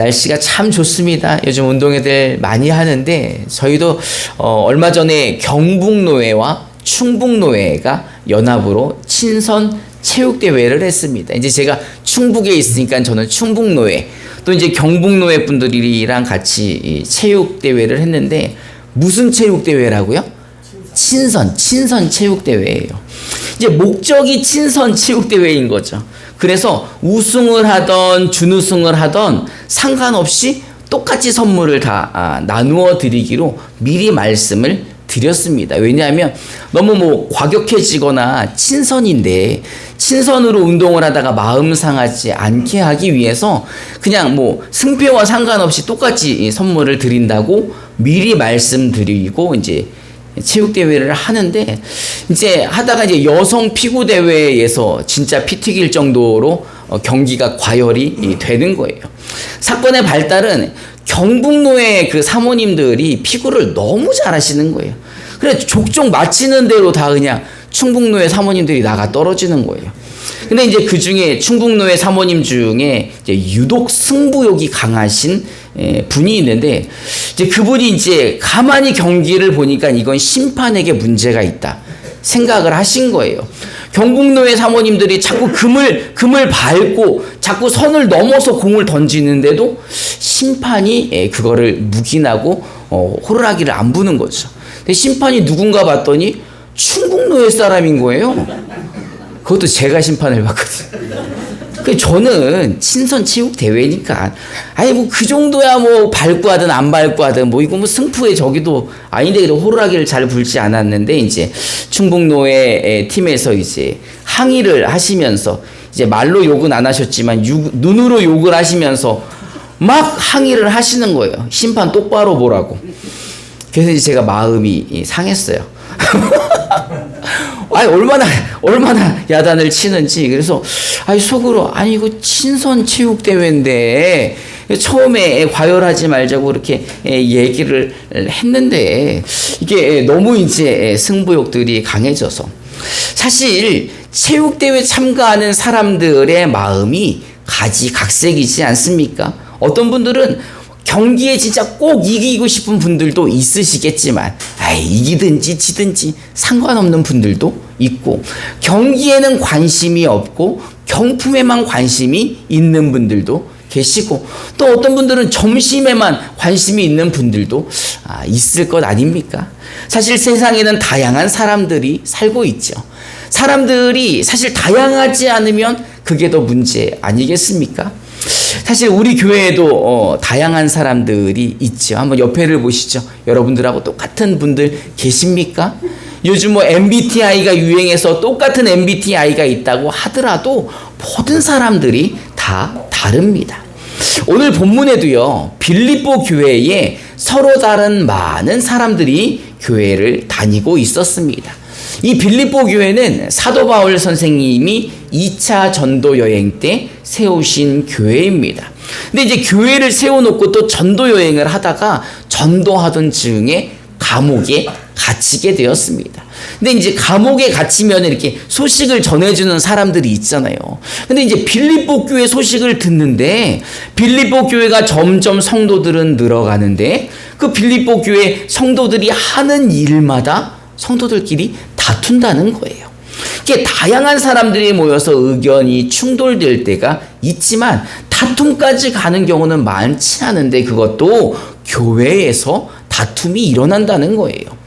날씨가 참 좋습니다. 요즘 운동회들 많이 하는데 저희도 얼마 전에 경북노회와 충북노회가 연합으로 친선 체육대회를 했습니다. 이제 제가 충북에 있으니까 저는 충북노회, 또 이제 경북노회 분들이랑 같이 체육대회를 했는데, 무슨 체육대회라고요? 친선 체육대회예요. 이제 목적이 친선 체육대회인 거죠. 그래서 우승을 하던 준우승을 하던 상관없이 똑같이 선물을 다 나누어 드리기로 미리 말씀을 드렸습니다. 왜냐하면 너무 과격해지거나 친선인데 친선으로 운동을 하다가 마음 상하지 않게 하기 위해서 그냥 승패와 상관없이 똑같이 선물을 드린다고 미리 말씀드리고 이제 체육대회를 하는데, 이제 하다가 이제 여성 피구대회에서 진짜 피 튀길 정도로 경기가 과열이 되는 거예요. 사건의 발달은 경북노회 그 사모님들이 피구를 너무 잘하시는 거예요. 그래 족족 마치는 대로 다 그냥 충북노회 사모님들이 나가 떨어지는 거예요. 근데 이제 그 중에 충북노회 사모님 중에 이제 유독 승부욕이 강하신 분이 있는데, 이제 그분이 이제 가만히 경기를 보니까 이건 심판에게 문제가 있다 생각을 하신 거예요. 경북노회 사모님들이 자꾸 금을 밟고 자꾸 선을 넘어서 공을 던지는데도 심판이 그거를 묵인하고 호루라기를 안 부는 거죠. 근데 심판이 누군가 봤더니 충북노회 사람인 거예요. 그것도 제가 심판을 받거든요. 저는 친선 체육 대회니까 그 정도야 밟고 하든 안 밟고 하든 이거 승부에 저기도 아닌데, 그래도 호루라기를 잘 불지 않았는데, 이제 충북노회 팀에서 이제 항의를 하시면서, 이제 말로 욕은 안 하셨지만 눈으로 욕을 하시면서 막 항의를 하시는 거예요. 심판 똑바로 보라고. 그래서 이제 제가 마음이 상했어요. 얼마나 야단을 치는지. 그래서 속으로 이거 친선 체육 대회인데 처음에 과열하지 말자고 이렇게 얘기를 했는데, 이게 너무 이제 승부욕들이 강해져서, 사실 체육대회 참가하는 사람들의 마음이 가지각색이지 않습니까? 어떤 분들은 경기에 진짜 꼭 이기고 싶은 분들도 있으시겠지만 이기든지 지든지 상관없는 분들도 있고, 경기에는 관심이 없고 경품에만 관심이 있는 분들도 계시고, 또 어떤 분들은 점심에만 관심이 있는 분들도 있을 것 아닙니까? 사실 세상에는 다양한 사람들이 살고 있죠. 사람들이 사실 다양하지 않으면 그게 더 문제 아니겠습니까? 사실 우리 교회에도 다양한 사람들이 있죠. 한번 옆에를 보시죠. 여러분들하고 똑같은 분들 계십니까? 요즘 MBTI가 유행해서 똑같은 MBTI가 있다고 하더라도 모든 사람들이 다 다릅니다. 오늘 본문에도요, 빌립보 교회에 서로 다른 많은 사람들이 교회를 다니고 있었습니다. 이 빌립보 교회는 사도 바울 선생님이 2차 전도 여행 때 세우신 교회입니다. 근데 이제 교회를 세워놓고 또 전도 여행을 하다가 전도하던 중에 감옥에 갇히게 되었습니다. 근데 이제 감옥에 갇히면 이렇게 소식을 전해주는 사람들이 있잖아요. 근데 이제 빌립보 교회 소식을 듣는데, 빌립보 교회가 점점 성도들은 늘어가는데, 그 빌립보 교회 성도들이 하는 일마다 성도들끼리 다툰다는 거예요. 이게 다양한 사람들이 모여서 의견이 충돌될 때가 있지만 다툼까지 가는 경우는 많지 않은데, 그것도 교회에서 다툼이 일어난다는 거예요.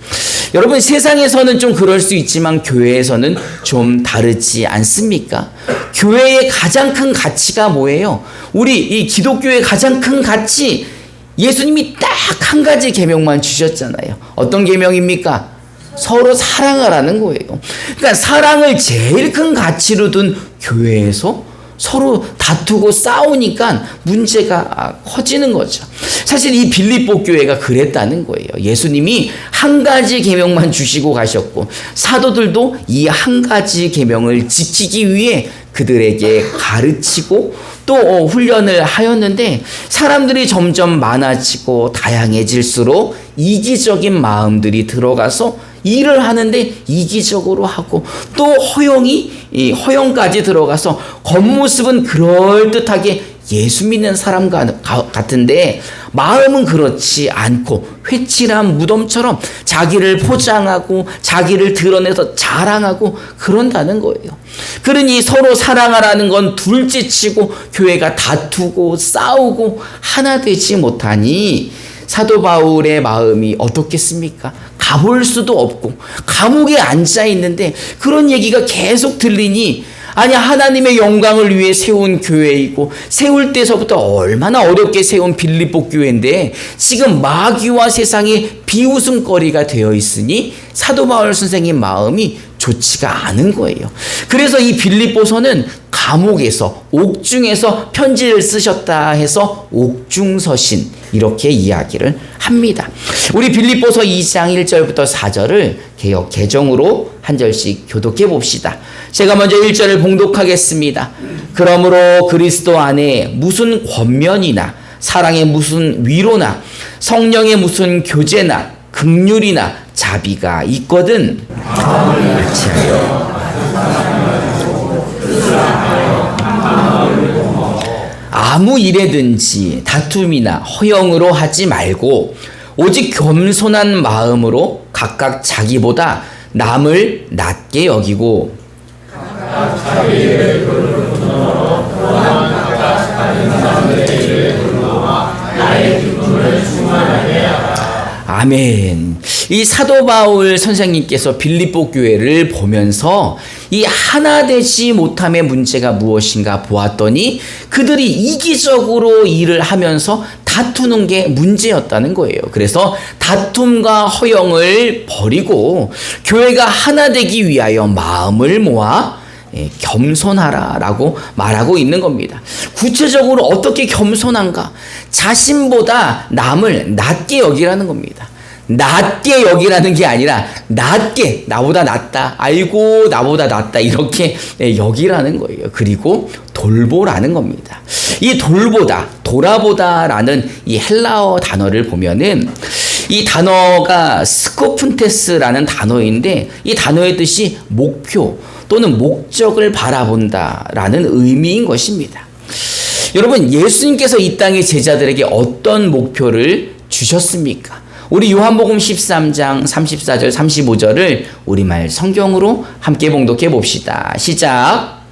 여러분, 세상에서는 좀 그럴 수 있지만 교회에서는 좀 다르지 않습니까? 교회의 가장 큰 가치가 뭐예요? 우리 이 기독교의 가장 큰 가치, 예수님이 딱 한 가지 계명만 주셨잖아요. 어떤 계명입니까? 서로 사랑하라는 거예요. 그러니까 사랑을 제일 큰 가치로 둔 교회에서 서로 다투고 싸우니까 문제가 커지는 거죠. 사실 이 빌립보 교회가 그랬다는 거예요. 예수님이 한 가지 계명만 주시고 가셨고, 사도들도 이 한 가지 계명을 지키기 위해 그들에게 가르치고 또 훈련을 하였는데, 사람들이 점점 많아지고 다양해질수록 이기적인 마음들이 들어가서 일을 하는데 이기적으로 하고, 또 허영까지 들어가서 겉모습은 그럴듯하게 예수 믿는 사람 같은데 마음은 그렇지 않고 회칠한 무덤처럼 자기를 포장하고 자기를 드러내서 자랑하고 그런다는 거예요. 그러니 서로 사랑하라는 건 둘째치고 교회가 다투고 싸우고 하나 되지 못하니 사도 바울의 마음이 어떻겠습니까? 가볼 수도 없고 감옥에 앉아 있는데 그런 얘기가 계속 들리니 아니 하나님의 영광을 위해 세운 교회이고 세울 때서부터 얼마나 어렵게 세운 빌립보 교회인데 지금 마귀와 세상의 비웃음거리가 되어 있으니 사도 바울 선생님 마음이 좋지가 않은 거예요. 그래서 이 빌립보서는 감옥에서 옥중에서 편지를 쓰셨다 해서 옥중서신 이렇게 이야기를 합니다. 우리 빌립보서 2장 1절부터 4절을 개역 개정으로 한 절씩 교독해 봅시다. 제가 먼저 1절을 봉독하겠습니다. 그러므로 그리스도 안에 무슨 권면이나 사랑의 무슨 위로나 성령의 무슨 교제나 긍휼이나 자비가 있거든 같이하여 아무 일에든지 다툼이나 허영으로 하지 말고 오직 겸손한 마음으로 각각 자기보다 남을 낮게 여기고 아멘. 이 사도 바울 선생님께서 빌립보 교회를 보면서 이 하나 되지 못함의 문제가 무엇인가 보았더니 그들이 이기적으로 일을 하면서 다투는 게 문제였다는 거예요. 그래서 다툼과 허영을 버리고 교회가 하나 되기 위하여 마음을 모아 겸손하라라고 말하고 있는 겁니다. 구체적으로 어떻게 겸손한가? 자신보다 남을 낮게 여기라는 겁니다. 낮게 여기라는 게 아니라 낮게 나보다 낫다. 아이고 나보다 낫다. 이렇게 여기라는 거예요. 그리고 돌보라는 겁니다. 이 돌보다, 돌아보다라는 이 헬라어 단어를 보면은 이 단어가 스코푼테스라는 단어인데 이 단어의 뜻이 목표 또는 목적을 바라본다라는 의미인 것입니다. 여러분, 예수님께서 이 땅의 제자들에게 어떤 목표를 주셨습니까? 우리 요한복음 13장 34절 35절을 우리말 성경으로 함께 봉독해 봅시다. 시작.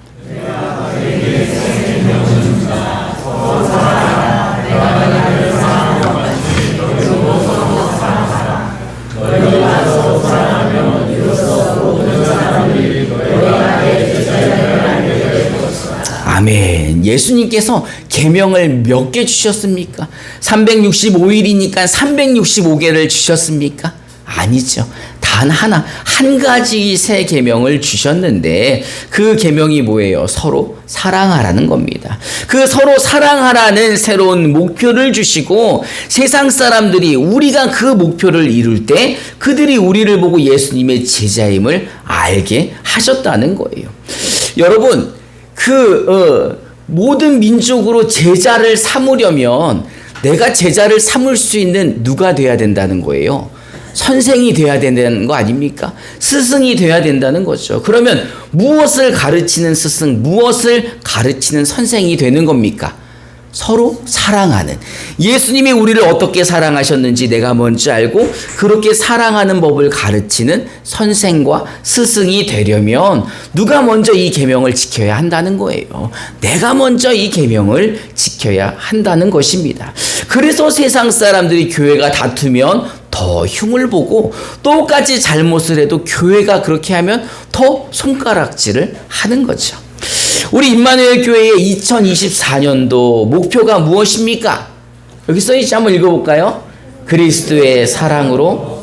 아멘. 예수님께서 계명을 몇 개 주셨습니까? 365일이니까 365개를 주셨습니까? 아니죠. 단 하나, 한 가지 새 계명을 주셨는데 그 계명이 뭐예요? 서로 사랑하라는 겁니다. 그 서로 사랑하라는 새로운 목표를 주시고 세상 사람들이 우리가 그 목표를 이룰 때 그들이 우리를 보고 예수님의 제자임을 알게 하셨다는 거예요. 여러분, 모든 민족으로 제자를 삼으려면 내가 제자를 삼을 수 있는 누가 돼야 된다는 거예요? 선생이 돼야 된다는 거 아닙니까? 스승이 돼야 된다는 거죠. 그러면 무엇을 가르치는 스승, 무엇을 가르치는 선생이 되는 겁니까? 서로 사랑하는, 예수님이 우리를 어떻게 사랑하셨는지 내가 먼저 알고 그렇게 사랑하는 법을 가르치는 선생과 스승이 되려면 누가 먼저 이 계명을 지켜야 한다는 거예요. 내가 먼저 이 계명을 지켜야 한다는 것입니다. 그래서 세상 사람들이 교회가 다투면 더 흉을 보고 똑같이 잘못을 해도 교회가 그렇게 하면 더 손가락질을 하는 거죠. 우리 임마누엘 교회의 2024년도 목표가 무엇입니까? 여기 써있지, 한번 읽어볼까요? 그리스도의 사랑으로.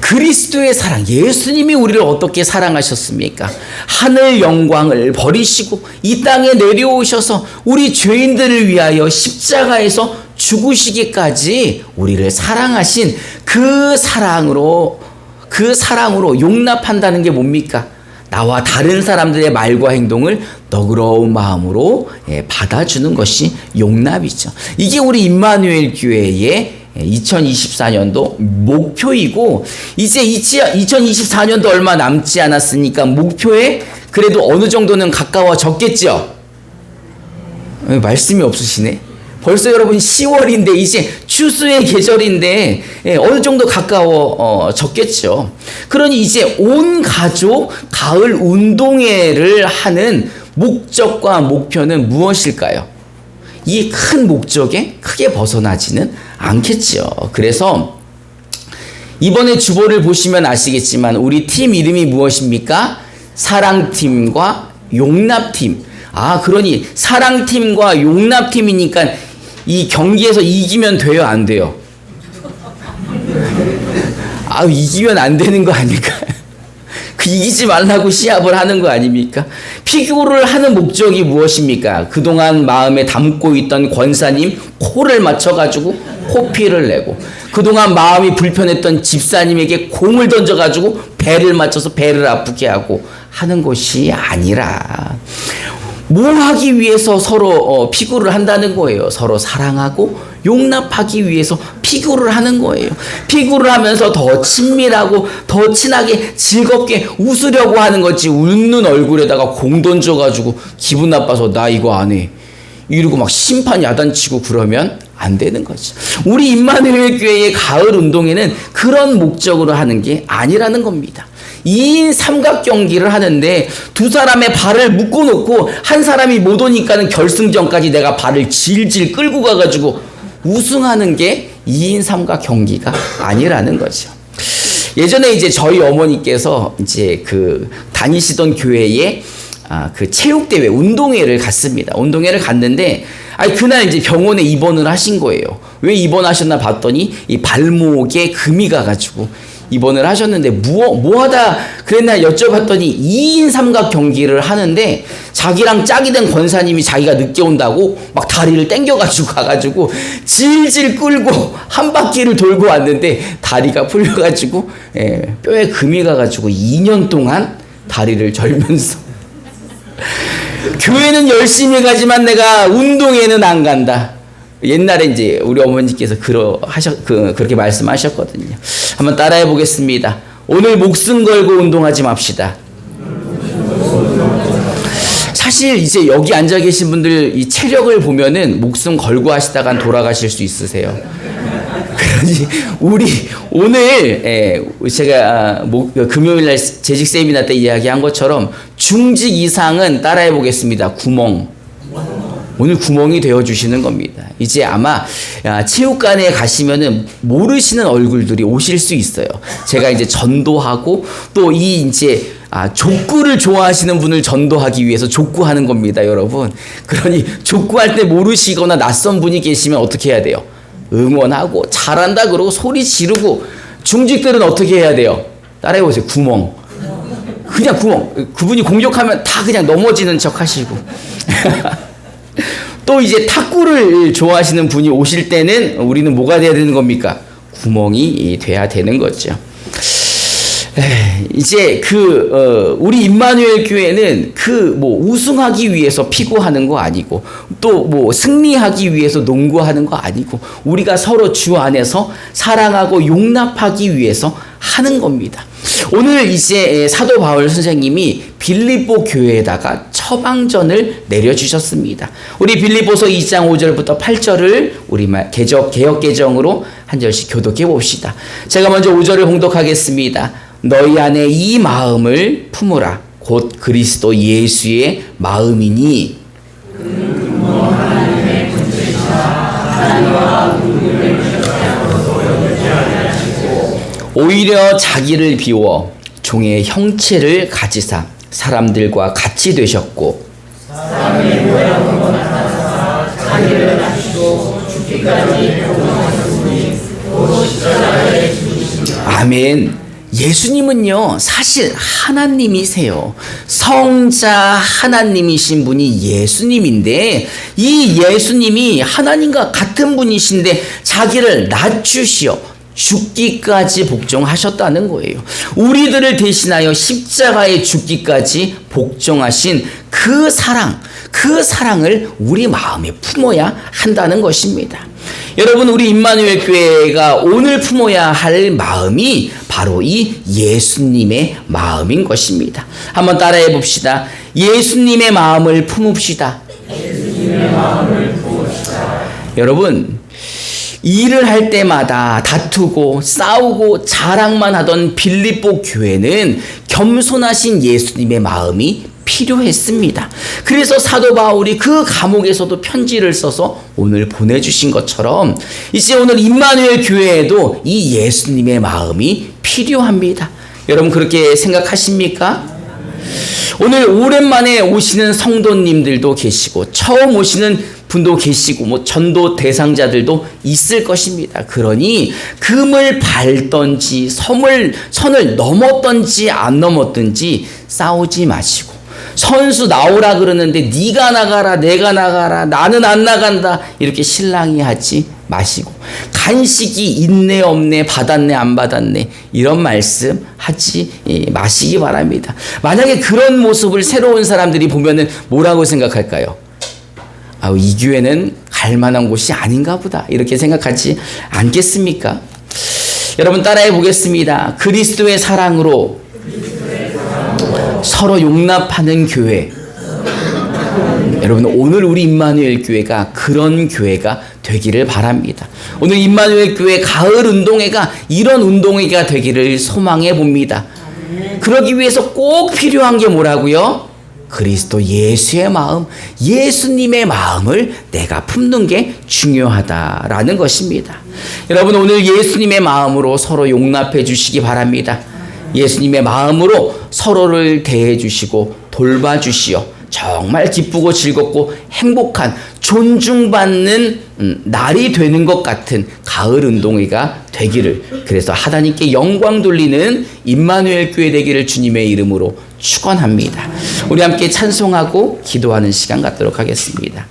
그리스도의 사랑, 예수님이 우리를 어떻게 사랑하셨습니까? 하늘 영광을 버리시고 이 땅에 내려오셔서 우리 죄인들을 위하여 십자가에서 죽으시기까지 우리를 사랑하신 그 사랑으로 용납한다는 게 뭡니까? 나와 다른 사람들의 말과 행동을 너그러운 마음으로 받아주는 것이 용납이죠. 이게 우리 임마누엘 교회의 2024년도 목표이고, 이제 2024년도 얼마 남지 않았으니까 목표에 그래도 어느 정도는 가까워졌겠죠. 말씀이 없으시네. 벌써 여러분 10월인데 이제 추수의 계절인데 어느 정도 가까워졌겠죠. 그러니 이제 온 가족 가을 운동회를 하는 목적과 목표는 무엇일까요? 이 큰 목적에 크게 벗어나지는 않겠죠. 그래서 이번에 주보를 보시면 아시겠지만 우리 팀 이름이 무엇입니까? 사랑팀과 용납팀. 그러니 사랑팀과 용납팀이니까 이 경기에서 이기면 돼요, 안 돼요? 이기면 안 되는 거 아닐까요? 이기지 말라고 시합을 하는 거 아닙니까? 피구를 하는 목적이 무엇입니까? 그동안 마음에 담고 있던 권사님 코를 맞춰가지고 코피를 내고, 그동안 마음이 불편했던 집사님에게 공을 던져가지고 배를 맞춰서 배를 아프게 하고 하는 것이 아니라 뭐 하기 위해서 서로 피구를 한다는 거예요. 서로 사랑하고 용납하기 위해서 피구를 하는 거예요. 피구를 하면서 더 친밀하고 더 친하게 즐겁게 웃으려고 하는 거지, 웃는 얼굴에다가 공 던져가지고 기분 나빠서 나 이거 안 해 이러고 막 심판 야단치고 그러면 안 되는 거죠. 우리 임마누엘 교회의 가을 운동회는 그런 목적으로 하는 게 아니라는 겁니다. 2인 삼각 경기를 하는데 두 사람의 발을 묶어놓고 한 사람이 못 오니까는 결승전까지 내가 발을 질질 끌고 가가지고 우승하는 게 2인 삼각 경기가 아니라는 거죠. 예전에 이제 저희 어머니께서 이제 다니시던 교회에 그 체육대회, 운동회를 갔습니다. 운동회를 갔는데, 그날 이제 병원에 입원을 하신 거예요. 왜 입원하셨나 봤더니 이 발목에 금이 가가지고 입원을 하셨는데, 뭐 하다 그랬나 여쭤봤더니 2인 삼각 경기를 하는데 자기랑 짝이 된 권사님이 자기가 늦게 온다고 막 다리를 땡겨가지고 가가지고 질질 끌고 한 바퀴를 돌고 왔는데 다리가 풀려가지고 뼈에 금이 가가지고 2년 동안 다리를 절면서 교회는 열심히 가지만 내가 운동회는 안 간다. 옛날에 이제 우리 어머니께서 그렇게 말씀하셨거든요. 한번 따라해 보겠습니다. 오늘 목숨 걸고 운동하지 맙시다. 사실 이제 여기 앉아 계신 분들 이 체력을 보면은 목숨 걸고 하시다간 돌아가실 수 있으세요. 그러니 우리 오늘 제가 금요일날 재직 세미나 때 이야기한 것처럼 중직 이상은 따라해 보겠습니다. 구멍. 오늘 구멍이 되어주시는 겁니다. 이제 아마 체육관에 가시면은 모르시는 얼굴들이 오실 수 있어요. 제가 이제 전도하고 또 이제 족구를 좋아하시는 분을 전도하기 위해서 족구하는 겁니다, 여러분. 그러니 족구할 때 모르시거나 낯선 분이 계시면 어떻게 해야 돼요? 응원하고 잘한다 그러고 소리 지르고. 중직들은 어떻게 해야 돼요? 따라해보세요. 구멍. 그냥 구멍. 그분이 공격하면 다 그냥 넘어지는 척 하시고. 또 이제 탁구를 좋아하시는 분이 오실 때는 우리는 뭐가 돼야 되는 겁니까? 구멍이 돼야 되는 거죠. 이제 우리 임마누엘 교회는 우승하기 위해서 피구하는 거 아니고 또 승리하기 위해서 농구하는 거 아니고 우리가 서로 주 안에서 사랑하고 용납하기 위해서 하는 겁니다. 오늘 이제 사도 바울 선생님이 빌립보 교회에다가 처방전을 내려주셨습니다. 우리 빌립보서 2장 5절부터 8절을 우리 개역 개정으로 한 절씩 교독해 봅시다. 제가 먼저 5절을 봉독하겠습니다. 너희 안에 이 마음을 품으라. 곧 그리스도 예수의 마음이니 오히려 자기를 비워 종의 형체를 가지사 사람들과 같이 되셨고 사람의 모양으로 나타나사 자기를 낮추고 죽기까지 동정하셨으니 곧 십자가에 죽으시니라. 아멘. 예수님은요, 사실 하나님이세요. 성자 하나님이신 분이 예수님인데, 이 예수님이 하나님과 같은 분이신데 자기를 낮추시어 죽기까지 복종하셨다는 거예요. 우리들을 대신하여 십자가에 죽기까지 복종하신 그 사랑을 우리 마음에 품어야 한다는 것입니다. 여러분, 우리 임마누엘 교회가 오늘 품어야 할 마음이 바로 이 예수님의 마음인 것입니다. 한번 따라해 봅시다. 예수님의 마음을 품읍시다. 예수님의 여러분, 일을 할 때마다 다투고 싸우고 자랑만 하던 빌립보 교회는 겸손하신 예수님의 마음이 필요했습니다. 그래서 사도 바울이 그 감옥에서도 편지를 써서 오늘 보내주신 것처럼 이제 오늘 임마누엘 교회에도 이 예수님의 마음이 필요합니다. 여러분 그렇게 생각하십니까? 오늘 오랜만에 오시는 성도님들도 계시고 처음 오시는 분도 계시고 전도 대상자들도 있을 것입니다. 그러니 금을 밟던지 선을 넘었던지 안 넘었든지 싸우지 마시고, 선수 나오라 그러는데 네가 나가라 내가 나가라 나는 안 나간다 이렇게 실랑이 하지 마시고, 간식이 있네 없네 받았네 안 받았네 이런 말씀 하지 마시기 바랍니다. 만약에 그런 모습을 새로운 사람들이 보면은 뭐라고 생각할까요? 이 교회는 갈 만한 곳이 아닌가 보다 이렇게 생각하지 않겠습니까? 여러분 따라해 보겠습니다. 그리스도의 사랑으로 서로 용납하는 교회. 여러분 오늘 우리 임마누엘 교회가 그런 교회가 되기를 바랍니다. 오늘 임마누엘 교회 가을 운동회가 이런 운동회가 되기를 소망해 봅니다. 그러기 위해서 꼭 필요한 게 뭐라고요? 그리스도 예수의 마음, 예수님의 마음을 내가 품는 게 중요하다라는 것입니다. 여러분 오늘 예수님의 마음으로 서로 용납해 주시기 바랍니다. 예수님의 마음으로 서로를 대해 주시고 돌봐 주시어 정말 기쁘고 즐겁고 행복한 존중받는 날이 되는 것 같은 가을 운동회가 되기를, 그래서 하나님께 영광 돌리는 임마누엘 교회 되기를 주님의 이름으로 축원합니다. 우리 함께 찬송하고 기도하는 시간 갖도록 하겠습니다.